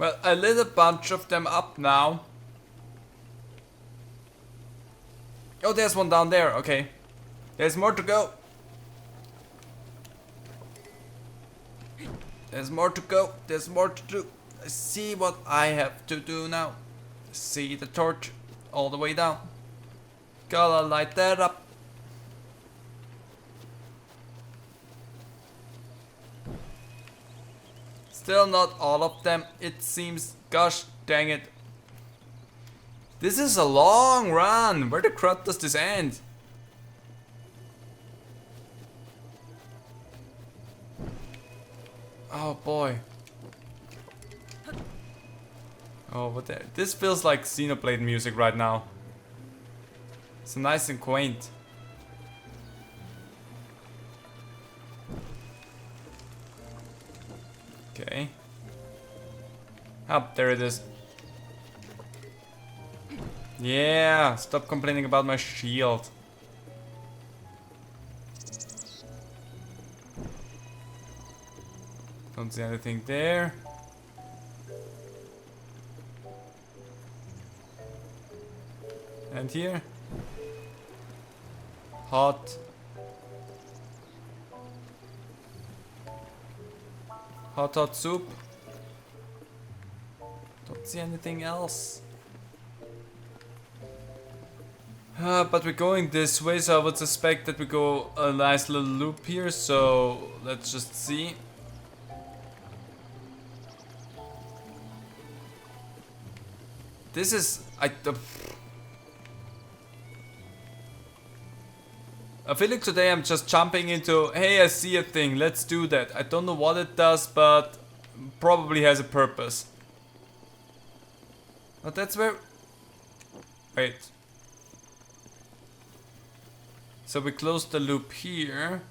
Well, I lit a bunch of them up now. Oh, there's one down there. Okay. There's more to go. There's more to go. There's more to do. I see what I have to do now. See the torch all the way down. Gotta light that up. Still not all of them, it seems. Gosh dang it. This is a long run. Where the crud does this end? Oh boy. Oh, what the? This feels like Xenoblade music right now. It's nice and quaint. Okay. Up there it is. Yeah, stop complaining about my shield. Don't see anything there. And here. Hot. Hot soup. Don't see anything else. But we're going this way, so I would suspect that we go a nice little loop here, so let's just see. This is... I feel like today I'm just jumping into, hey, I see a thing, let's do that. I don't know what it does, but probably has a purpose. But that's where... Wait. So we close the loop here.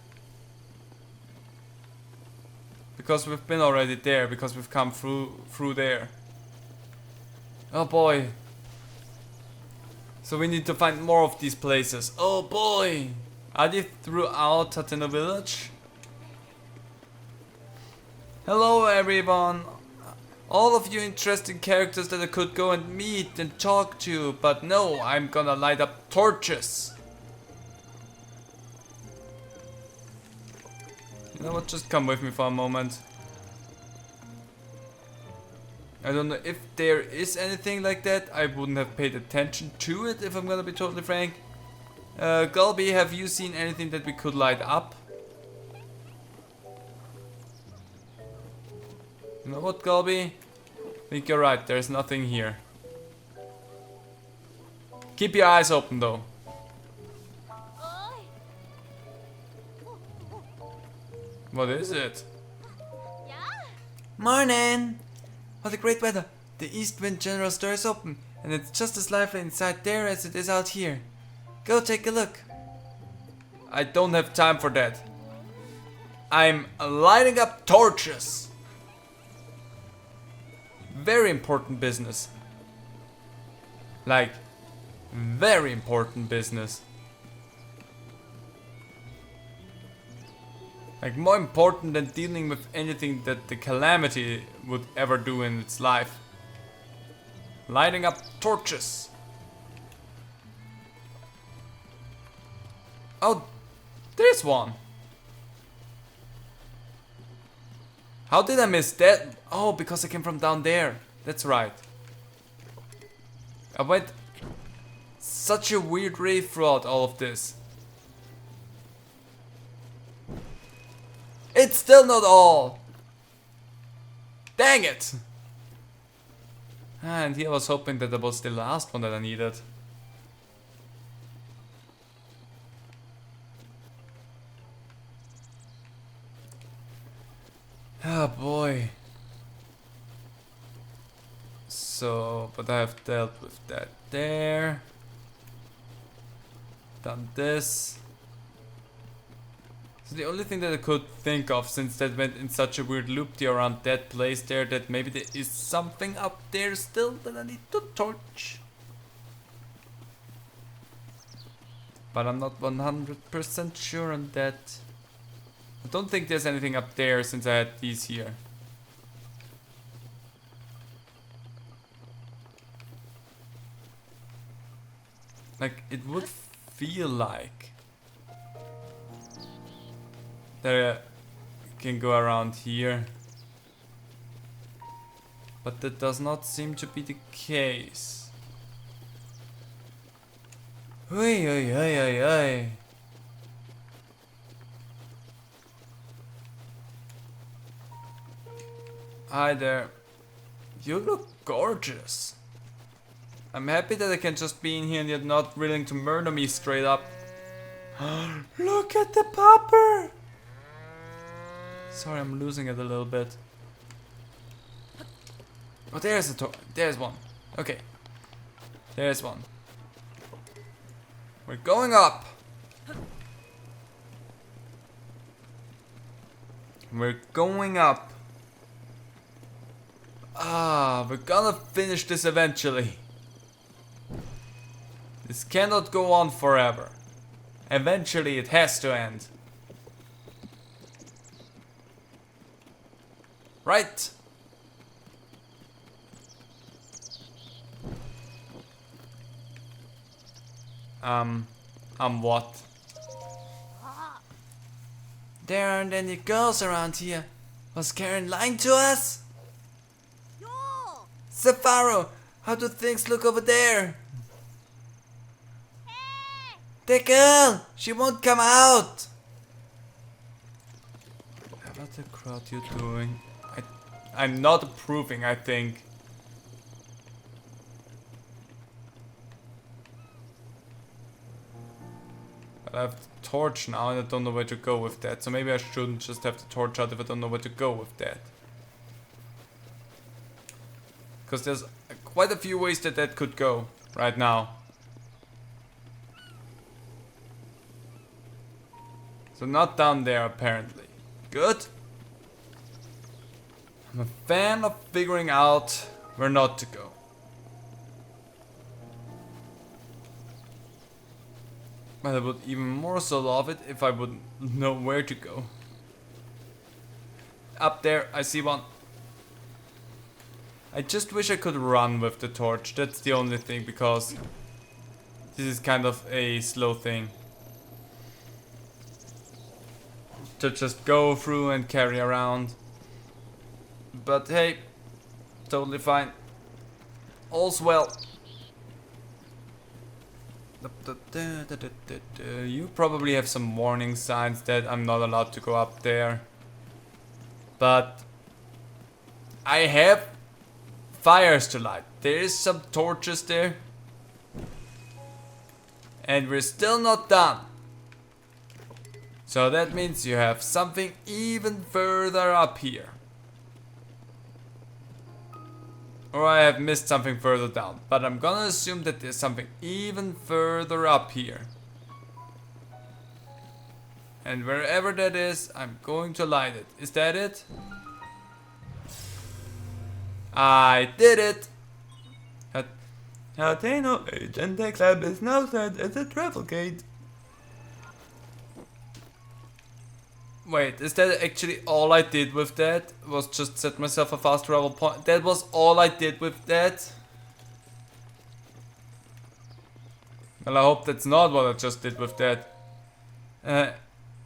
Because we've been already there, because we've come through there. Oh boy. So we need to find more of these places. Oh boy. Are they throughout Tateno village? Hello everyone. All of you interesting characters that I could go and meet and talk to, but no, I'm gonna light up torches. You know what, just come with me for a moment. I don't know if there is anything like that. I wouldn't have paid attention to it if I'm gonna be totally frank. Gulby, have you seen anything that we could light up? You know what, Gulby? I think you're right, there's nothing here. Keep your eyes open though. What is it? Morning! What a great weather! The East Wind General Store is open, and it's just as lively inside there as it is out here. Go take a look. I don't have time for that. I'm lighting up torches. Very important business. Like, very important business. Like, more important than dealing with anything that the Calamity would ever do in its life. Lighting up torches. Oh, there's one. How did I miss that? Oh, because I came from down there. That's right. I went such a weird way throughout all of this. It's still not all. Dang it. And here I was hoping that that was the last one that I needed. Oh boy. So, but I have dealt with that there. Done this. So the only thing that I could think of, since that went in such a weird loop around that place there, that maybe there is something up there still that I need to torch. But I'm not 100% sure on that. I don't think there's anything up there since I had these here. Like, it would feel like there can go around here. But that does not seem to be the case. Oi, oi, oi, oi, oi. Hi there. You look gorgeous. I'm happy that I can just be in here and you're not willing to murder me straight up. Look at the popper! Sorry, I'm losing it a little bit. Oh, there's there's one. Okay. There's one. We're going up. We're going up. Ah, we're gonna finish this eventually. This cannot go on forever. Eventually it has to end. Right. What? There aren't any girls around here. Was Karen lying to us? Safaro, how do things look over there? The girl! She won't come out! What the crowd you doing? I'm not approving, I think. But I have the torch now and I don't know where to go with that. So maybe I shouldn't just have the torch out if I don't know where to go with that. Because there's quite a few ways that that could go right now. So not down there apparently. Good. I'm a fan of figuring out where not to go. But I would even more so love it if I would know where to go. Up there, I see one. I just wish I could run with the torch. That's the only thing, because this is kind of a slow thing. To just go through and carry around. But hey, totally fine. All's well. You probably have some warning signs that I'm not allowed to go up there. But I have fires to light. There is some torches there. And we're still not done. So that means you have something even further up here. Or I have missed something further down. But I'm gonna assume that there's something even further up here. And wherever that is, I'm going to light it. Is that it? I did it! Hateno Agent Lab is now set at the travel gate. Wait, is that actually all I did with that? Was just set myself a fast travel point? That was all I did with that? Well, I hope that's not what I just did with that.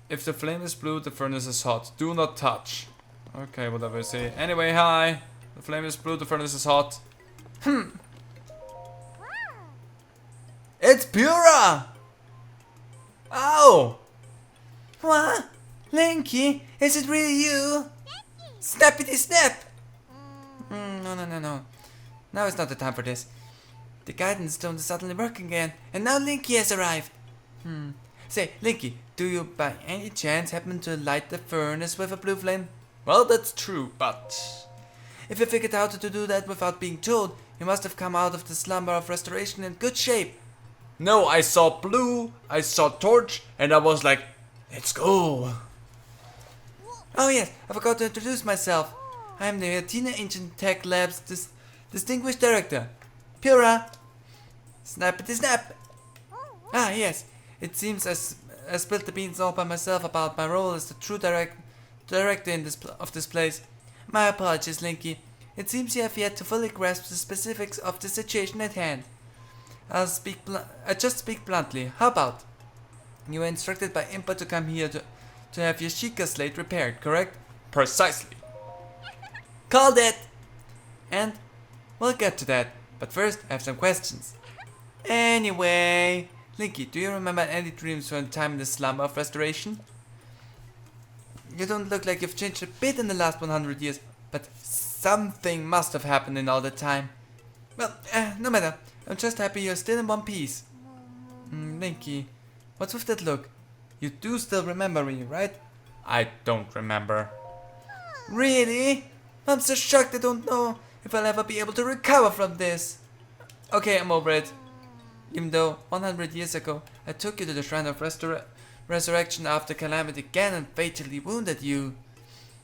If the flame is blue, the furnace is hot. Do not touch. Okay, whatever I say. Anyway, hi. The flame is blue, the furnace is hot. It's Purah! Ow! What? Linky, is it really you? Snappity snap! No. Now is not the time for this. The guidance stone is suddenly working again, and now Linky has arrived. Say, Linky, do you by any chance happen to light the furnace with a blue flame? Well, that's true, but if you figured out how to do that without being told, you must have come out of the slumber of restoration in good shape. No, I saw blue, I saw torch, and I was like, let's go. Oh yes, I forgot to introduce myself. I am the Hateno Ancient Tech Lab's distinguished director, Purah. Snappity snap. Ah yes, it seems I spilled the beans all by myself about my role as the true director in of this place. My apologies, Linky. It seems you have yet to fully grasp the specifics of the situation at hand. I just speak bluntly. How about? You were instructed by Impa to come here to have your Sheikah slate repaired, correct? Precisely. Called it! And we'll get to that. But first, I have some questions. Anyway, Linky, do you remember any dreams from the time in the slumber of restoration? You don't look like you've changed a bit in the last 100 years, but something must have happened in all that time. Well, no matter. I'm just happy you're still in one piece. Linky, what's with that look? You do still remember me, right? I don't remember. Really? I'm so shocked I don't know if I'll ever be able to recover from this. Okay, I'm over it. Even though 100 years ago I took you to the Shrine of Resurrection after Calamity again and fatally wounded you.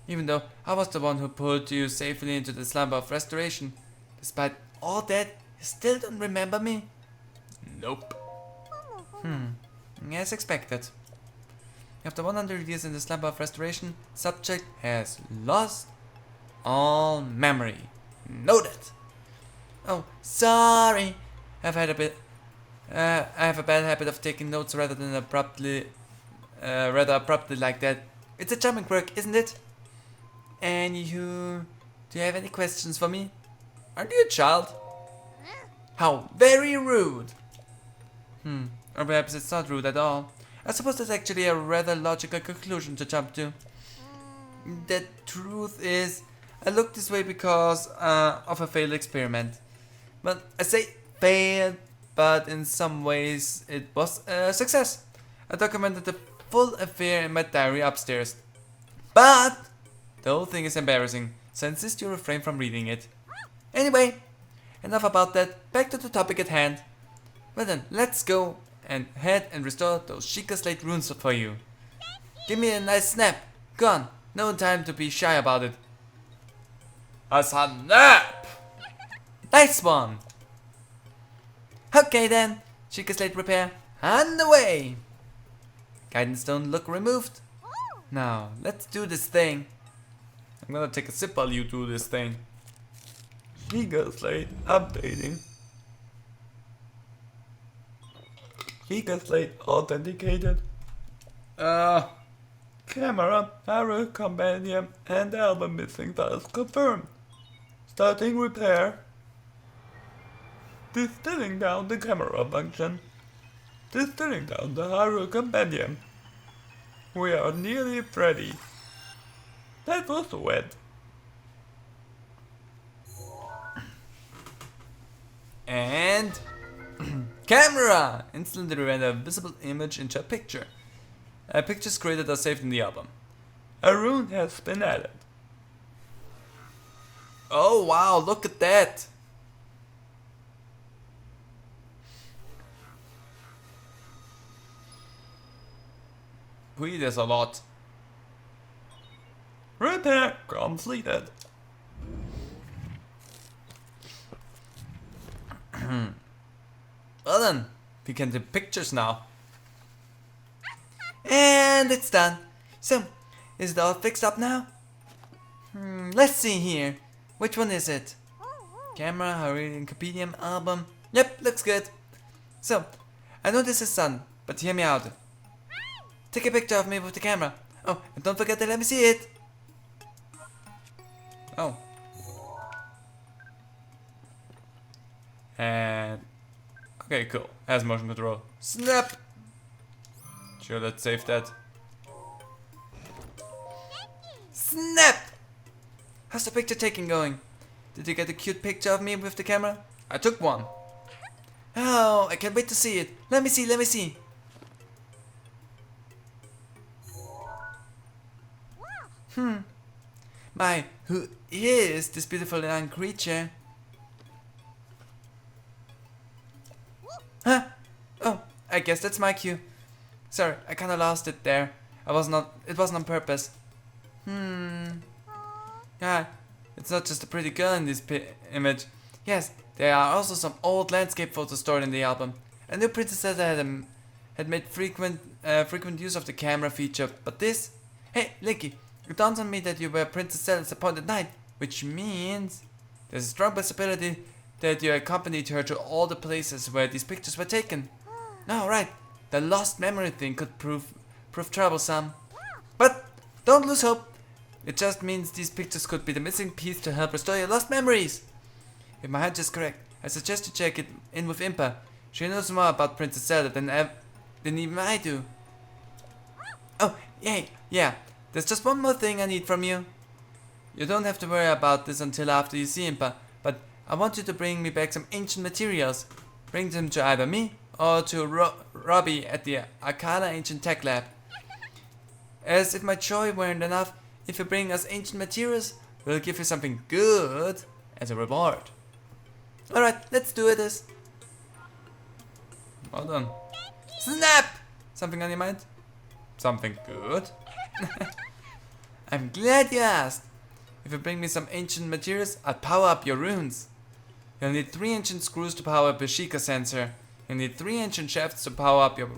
Even though I was the one who pulled you safely into the slumber of restoration. Despite all that, you still don't remember me? Nope. As expected. After 100 years in the slumber of restoration, subject has lost all memory. Noted. Oh, sorry. I have a bad habit of taking notes rather abruptly like that. It's a charming quirk, isn't it? Anywho, do you have any questions for me? Aren't you a child? How very rude. Or perhaps it's not rude at all. I suppose that's actually a rather logical conclusion to jump to. The truth is, I look this way because of a failed experiment. Well, I say failed, but in some ways it was a success. I documented the full affair in my diary upstairs. But the whole thing is embarrassing, so I insist you refrain from reading it. Anyway, enough about that, back to the topic at hand. Well then, let's go and head and restore those Sheikah slate runes for you. Give me a nice snap. Go on, no time to be shy about it. A snap! Nice one! Okay then, Sheikah slate repair, on the way! Guidance stone look removed. Now, let's do this thing. I'm gonna take a sip while you do this thing. Sheikah slate updating. Sheikah slate authenticated. Camera, arrow companion, and album missing files confirmed. Starting repair. Distilling down the camera function. Distilling down the arrow companion. We are nearly ready. That was wet. And camera! Instantly render a visible image into a picture. Pictures created are saved in the album. A rune has been added. Oh wow, look at that! Whee, there's a lot. Repair completed. Well then, we can take pictures now. And it's done. So, is it all fixed up now? Let's see here. Which one is it? Camera, Hararian Compendium, album. Yep, looks good. So, I know this is sun, but hear me out. Take a picture of me with the camera. Oh, and don't forget to let me see it. Oh. And okay, cool. Has motion control. Snap! Sure, let's save that. Snap! How's the picture taking going? Did you get a cute picture of me with the camera? I took one. Oh, I can't wait to see it. Let me see, let me see. My, who is this beautiful young creature? Huh? Oh, I guess that's my cue. Sorry, I kinda lost it there. It wasn't on purpose. Yeah, it's not just a pretty girl in this image. Yes, there are also some old landscape photos stored in the album. I knew Princess Zelda had made frequent use of the camera feature, but this... Hey, Linky, it dawns on me that you were Princess Zelda's appointed knight, which means there's a strong possibility that you accompanied her to all the places where these pictures were taken. No, right. The lost memory thing could prove troublesome. But don't lose hope. It just means these pictures could be the missing piece to help restore your lost memories. If my hunch is correct, I suggest you check it in with Impa. She knows more about Princess Zelda than even I do. Oh, yeah. There's just one more thing I need from you. You don't have to worry about this until after you see Impa, but I want you to bring me back some ancient materials. Bring them to either me or to Robbie at the Arcana Ancient Tech Lab. As if my joy weren't enough, if you bring us ancient materials, we'll give you something good as a reward. Alright, let's do this. Well done. Snap! Something on your mind? Something good? I'm glad you asked. If you bring me some ancient materials, I'll power up your runes. You'll need 3 ancient screws to power up your Sheikah sensor. You'll need 3 ancient shafts to power up your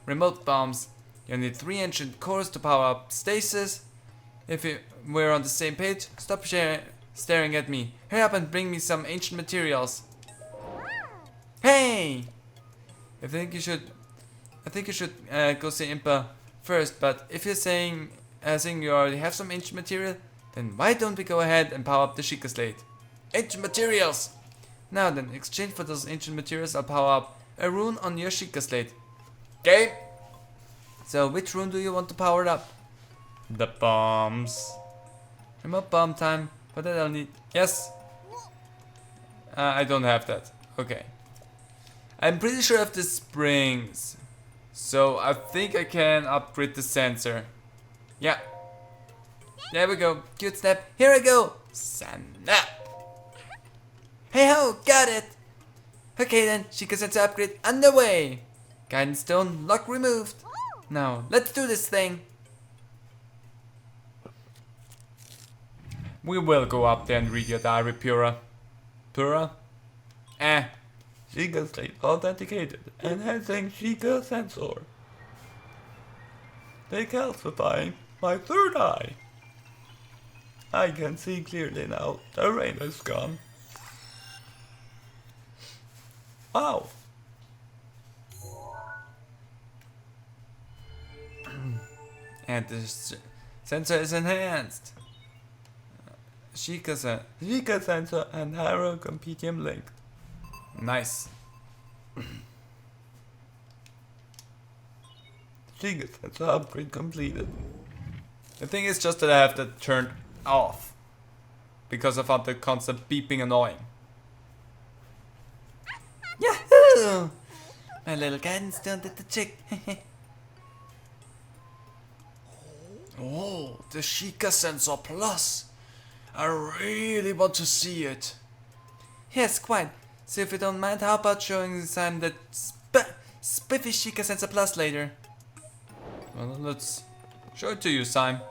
remote bombs. You'll need 3 ancient cores to power up stasis. If we're on the same page, stop staring at me. Hurry up and bring me some ancient materials. Hey! I think you should go see Impa first, but if you're saying you already have some ancient material, then why don't we go ahead and power up the Sheikah slate? Ancient materials! Now then, in exchange for those ancient materials, I'll power up a rune on your Sheikah slate. Okay? So which rune do you want to power up? The bombs. Remote bomb time. For that I'll need... Yes! I don't have that. Okay. I'm pretty sure I have the springs. So I think I can upgrade the sensor. Yeah. There we go. Cute snap. Here I go. Snap. Hey ho, got it. Okay then, Sheikah sensor upgrade underway. Guidance stone lock removed. Now, let's do this thing. We will go up there and read your diary, Purah. Purah? Sheikah slate authenticated. Enhancing Sheikah sensor. Decalcifying my third eye. I can see clearly now. The rain is gone. Wow. And the sensor is enhanced. Sheikah sensor and arrow compendium linked. Nice. Sheikah sensor upgrade completed. The thing is just that I have that turned off. Because I found the constant beeping annoying. Yahoo! My little guidance stone did the trick. Oh, the Sheikah Sensor Plus. I really want to see it. Yes, quite. So if you don't mind, how about showing Simon that spiffy Sheikah Sensor Plus later? Well, let's show it to you, Simon.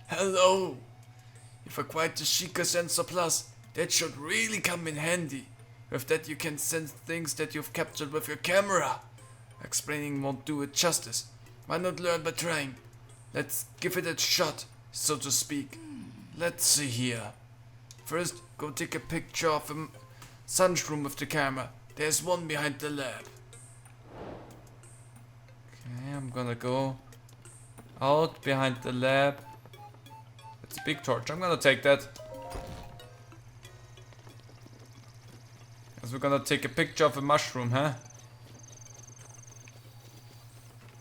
Hello. If acquired the Sheikah Sensor Plus, that should really come in handy. With that you can sense things that you've captured with your camera. Explaining won't do it justice. Why not learn by trying? Let's give it a shot, so to speak. Let's see here. First, go take a picture of a sunroom with the camera. There's one behind the lab. Okay, I'm gonna go out behind the lab. It's a big torch. I'm gonna take that. Because we're gonna take a picture of a mushroom, huh?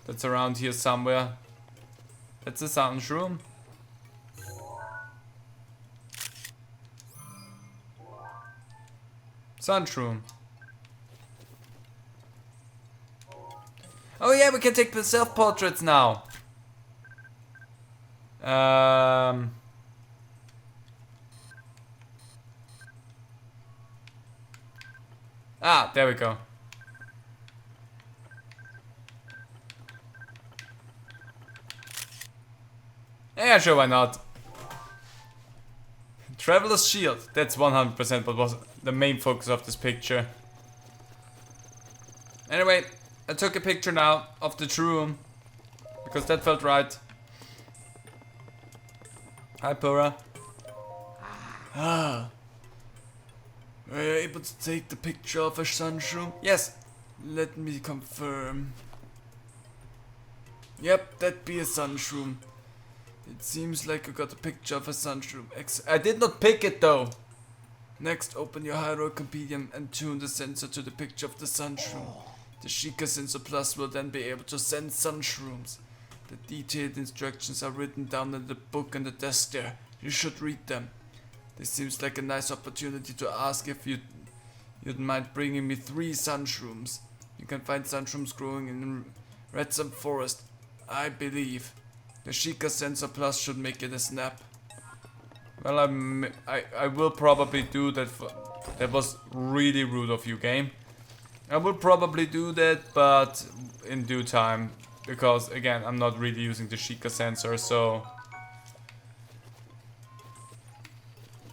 That's around here somewhere. That's a sunroom. Sunroom. Oh yeah, we can take the self-portraits now. There we go. Yeah, sure, why not? Traveler's Shield. That's 100% what was the main focus of this picture. Anyway, I took a picture now of the true room. Because that felt right. Hi, Purah. Were you able to take the picture of a sunshroom? Yes. Let me confirm. Yep, that be a sunshroom. It seems like you got a picture of a sunshroom. I did not pick it though. Next, open your Hyrocompendium and tune the sensor to the picture of the sunshroom. The Sheikah Sensor Plus will then be able to sense sunshrooms. The detailed instructions are written down in the book on the desk there. You should read them. This seems like a nice opportunity to ask if you'd mind bringing me 3 sunshrooms. You can find sunshrooms growing in Redsum Forest, I believe. The Sheikah Sensor Plus should make it a snap. Well, I will probably do that. That was really rude of you, game. I will probably do that, but in due time. Because, again, I'm not really using the Sheikah sensor, so...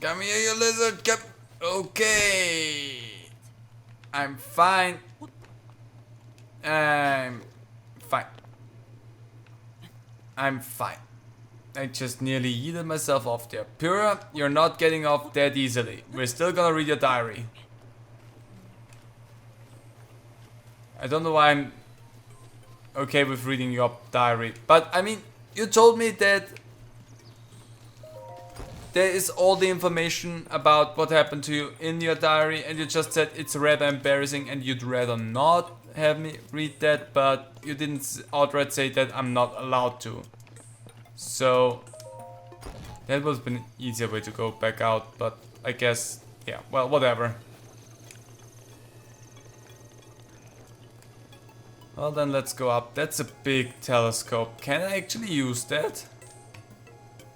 Come here, you lizard! Come... Okay! I'm fine. I'm fine. I'm fine. I just nearly yeeted myself off there. Purah, you're not getting off that easily. We're still gonna read your diary. I don't know why I'm okay with reading your diary. But, I mean, you told me that there is all the information about what happened to you in your diary, and you just said it's rather embarrassing and you'd rather not have me read that, but you didn't outright say that I'm not allowed to. So that would have been an easier way to go back out, but I guess, yeah, well, whatever. Well, then let's go up. That's a big telescope. Can I actually use that?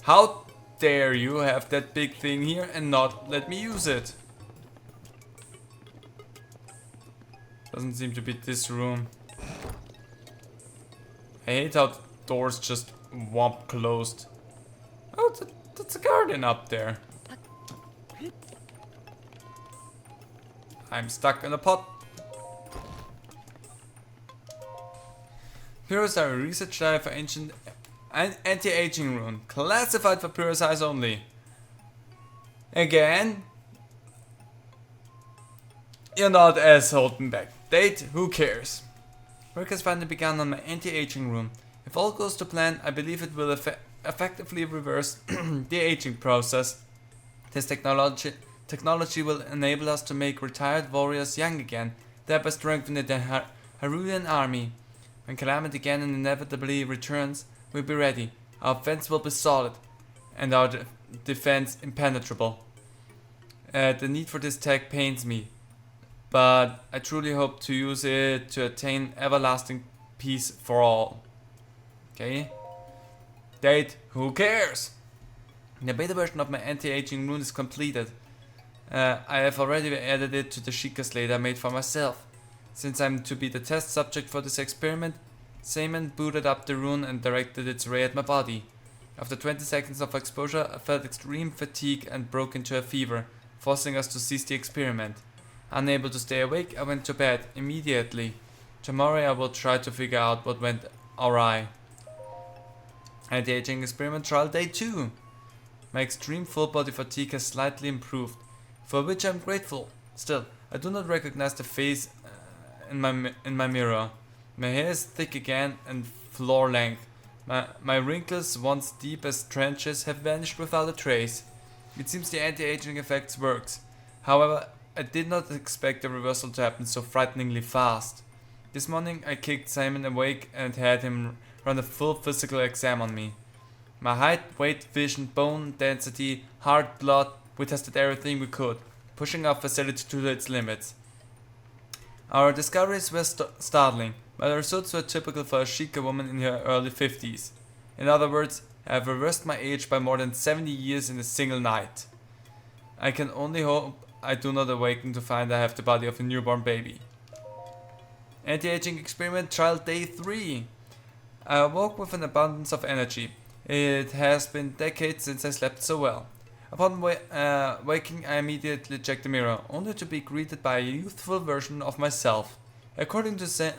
How dare you have that big thing here and not let me use it? Doesn't seem to be this room. I hate how the doors just womp closed. Oh, that's a garden up there. I'm stuck in a pot. Purah's are a research diary for ancient anti-aging rune. Classified for Purah's eyes only. Again? You're not as holding back. Date? Who cares? Work has finally begun on my anti-aging rune. If all goes to plan, I believe it will effectively reverse the aging process. This technology will enable us to make retired warriors young again, thereby strengthening the Harulian army. When Calamity again inevitably returns, we'll be ready. Our offense will be solid, and our defense impenetrable. The need for this tech pains me, but I truly hope to use it to attain everlasting peace for all. Okay? Date, who cares? The beta version of my anti-aging rune is completed. I have already added it to the Sheikah slate I made for myself. Since I'm to be the test subject for this experiment, Simon booted up the rune and directed its ray at my body. After 20 seconds of exposure, I felt extreme fatigue and broke into a fever, forcing us to cease the experiment. Unable to stay awake, I went to bed immediately. Tomorrow I will try to figure out what went awry. Anti-aging experiment trial day 2. My extreme full body fatigue has slightly improved, for which I am grateful. Still, I do not recognize the face in my mirror. My hair is thick again and floor length. My wrinkles, once deep as trenches, have vanished without a trace. It seems the anti-aging effects works. However, I did not expect the reversal to happen so frighteningly fast. This morning I kicked Simon awake and had him run a full physical exam on me. My height, weight, vision, bone density, heart, blood, we tested everything we could, pushing our facility to its limits. Our discoveries were startling, but the results were typical for a Sheikah woman in her early 50s. In other words, I have reversed my age by more than 70 years in a single night. I can only hope I do not awaken to find I have the body of a newborn baby. Anti-aging experiment trial day 3. I awoke with an abundance of energy. It has been decades since I slept so well. Upon waking, I immediately checked the mirror, only to be greeted by a youthful version of myself. According to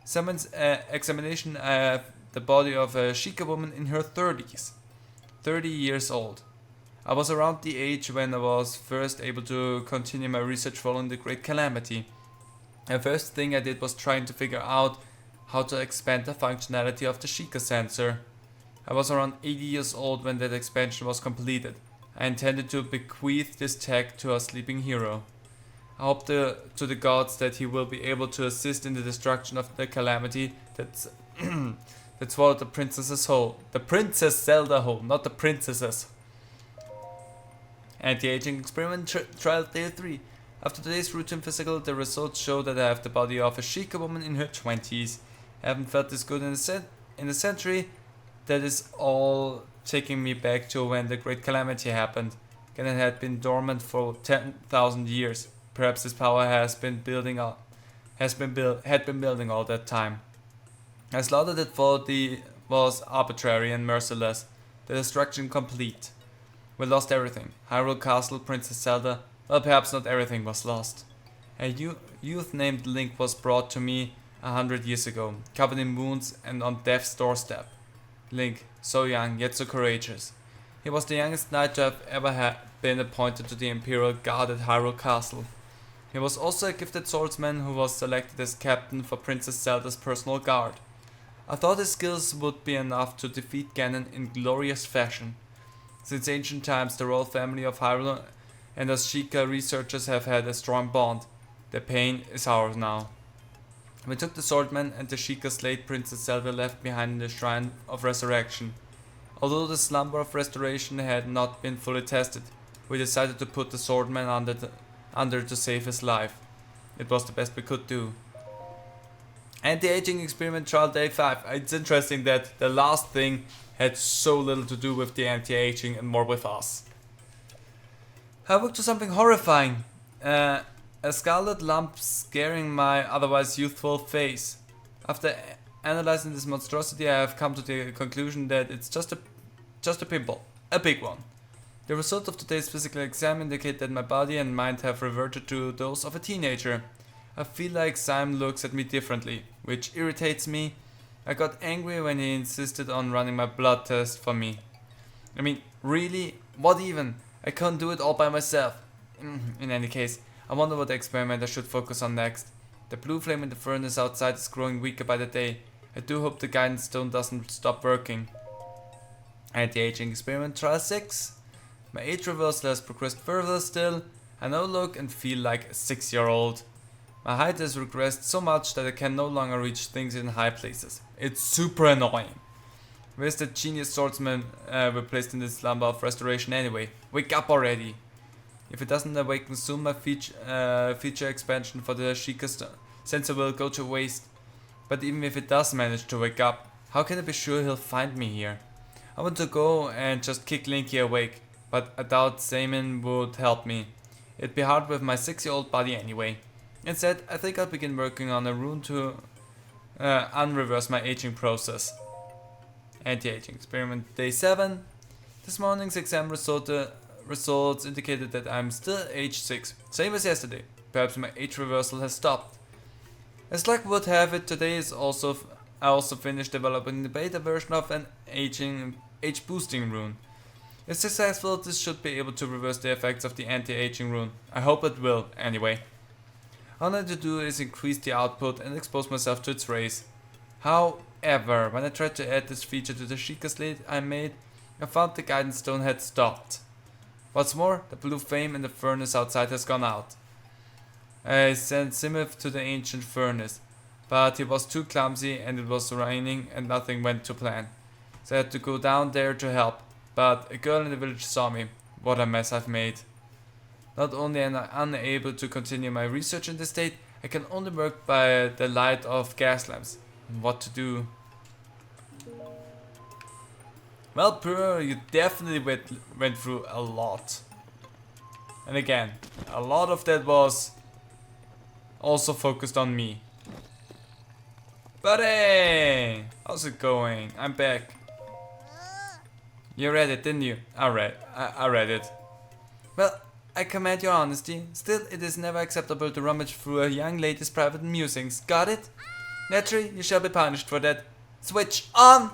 someone's examination, I have the body of a Sheikah woman in her 30s. 30 years old. I was around the age when I was first able to continue my research following the Great Calamity. The first thing I did was trying to figure out how to expand the functionality of the Sheikah sensor. I was around 80 years old when that expansion was completed. I intended to bequeath this tech to our sleeping hero. I hope to the gods that he will be able to assist in the destruction of the calamity that swallowed the princess's whole. The Princess Zelda whole, not the princesses. Anti-aging experiment trial day 3. After today's routine physical, the results show that I have the body of a Sheikah woman in her 20s. I haven't felt this good in a century. That is all taking me back to when the Great Calamity happened. Ganon had been dormant for 10,000 years. Perhaps his power had been building all that time. The slaughter that followed was arbitrary and merciless. The destruction complete. We lost everything. Hyrule Castle, Princess Zelda. Well, perhaps not everything was lost. A youth named Link was brought to me 100 years ago, covered in wounds and on death's doorstep. Link, so young yet so courageous. He was the youngest knight to have ever been appointed to the Imperial Guard at Hyrule Castle. He was also a gifted swordsman who was selected as captain for Princess Zelda's personal guard. I thought his skills would be enough to defeat Ganon in glorious fashion. Since ancient times, the royal family of Hyrule and us Sheikah researchers have had a strong bond. The pain is ours now. We took the swordman and the Sheikah slayed Princess Zelda left behind in the Shrine of Resurrection. Although the slumber of restoration had not been fully tested, we decided to put the swordman under to save his life. It was the best we could do. Anti-aging experiment trial day 5. It's interesting that the last thing had so little to do with the anti-aging and more with us. I woke to something horrifying. A scarlet lump scaring my otherwise youthful face. After analyzing this monstrosity, I have come to the conclusion that it's just a pimple. A big one. The results of today's physical exam indicate that my body and mind have reverted to those of a teenager. I feel like Simon looks at me differently, which irritates me. I got angry when he insisted on running my blood test for me. I mean, really? What even? I can't do it all by myself. In any case, I wonder what experiment I should focus on next. The blue flame in the furnace outside is growing weaker by the day. I do hope the guidance stone doesn't stop working. Anti-aging experiment trial 6. My age reversal has progressed further still. I now look and feel like a 6-year-old. My height has regressed so much that I can no longer reach things in high places. It's super annoying. Where's the genius swordsman replaced in this slumber of restoration anyway? Wake up already! If it doesn't awaken soon, my feature expansion for the Sheikah sensor will go to waste. But even if it does manage to wake up, how can I be sure he'll find me here? I want to go and just kick Linky awake, but I doubt Simon would help me. It'd be hard with my 6-year-old body anyway. Instead, I think I'll begin working on a rune to unreverse my aging process. Anti-aging experiment day 7. This morning's exam results indicated that I'm still age 6, same as yesterday. Perhaps my age reversal has stopped. As luck would have it, today I also finished developing the beta version of an age boosting rune. If successful, this should be able to reverse the effects of the anti-aging rune. I hope it will, anyway. All I need to do is increase the output and expose myself to its rays. However, when I tried to add this feature to the Sheikah slate I made, I found the guidance stone had stopped. What's more, the blue flame in the furnace outside has gone out. I sent Simoth to the ancient furnace, but he was too clumsy and it was raining and nothing went to plan. So I had to go down there to help, but a girl in the village saw me. What a mess I've made. Not only am I unable to continue my research in this state, I can only work by the light of gas lamps. What to do? Well, Purah, you definitely went through a lot. And again, a lot of that was also focused on me. Buddy! How's it going? I'm back. You read it, didn't you? I read it. Well, I commend your honesty. Still, it is never acceptable to rummage through a young lady's private musings. Got it? Naturally, you shall be punished for that. Switch on!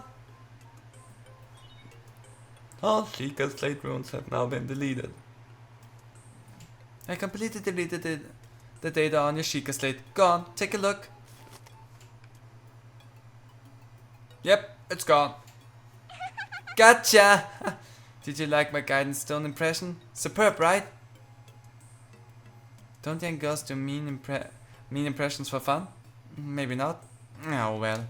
All Sheikah's slate runes have now been deleted. I completely deleted the data on your Sheikah slate. Go on, take a look. Yep, it's gone. Gotcha! Did you like my guidance stone impression? Superb, right? Don't young girls do mean impressions for fun? Maybe not. Oh well.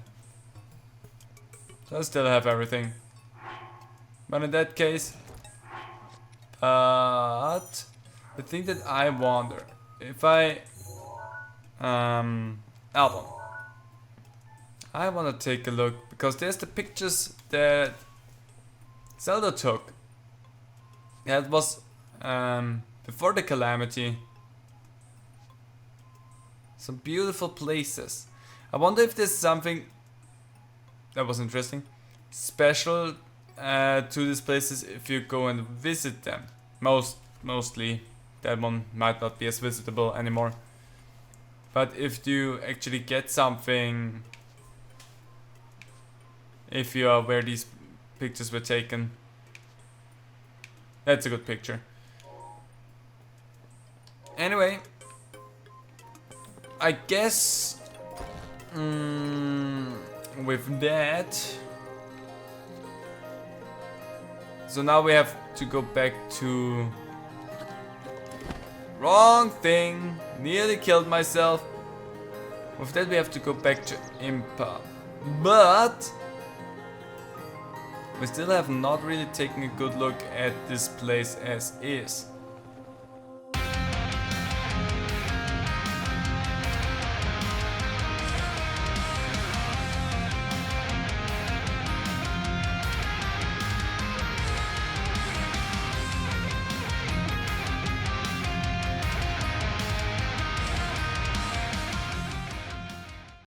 So I still have everything. But in that case... But... The thing that I wonder... If I... Album. I wanna take a look, because there's the pictures that Zelda took. That was before the calamity. Some beautiful places. I wonder if there's something that was interesting, special to these places if you go and visit them. Mostly that one might not be as visitable anymore. But if you actually get something, if you are where these pictures were taken, that's a good picture. Anyway, I guess with that, so now we have to go back to wrong thing, nearly killed myself. With that we have to go back to Impa, but we still have not really taken a good look at this place as is.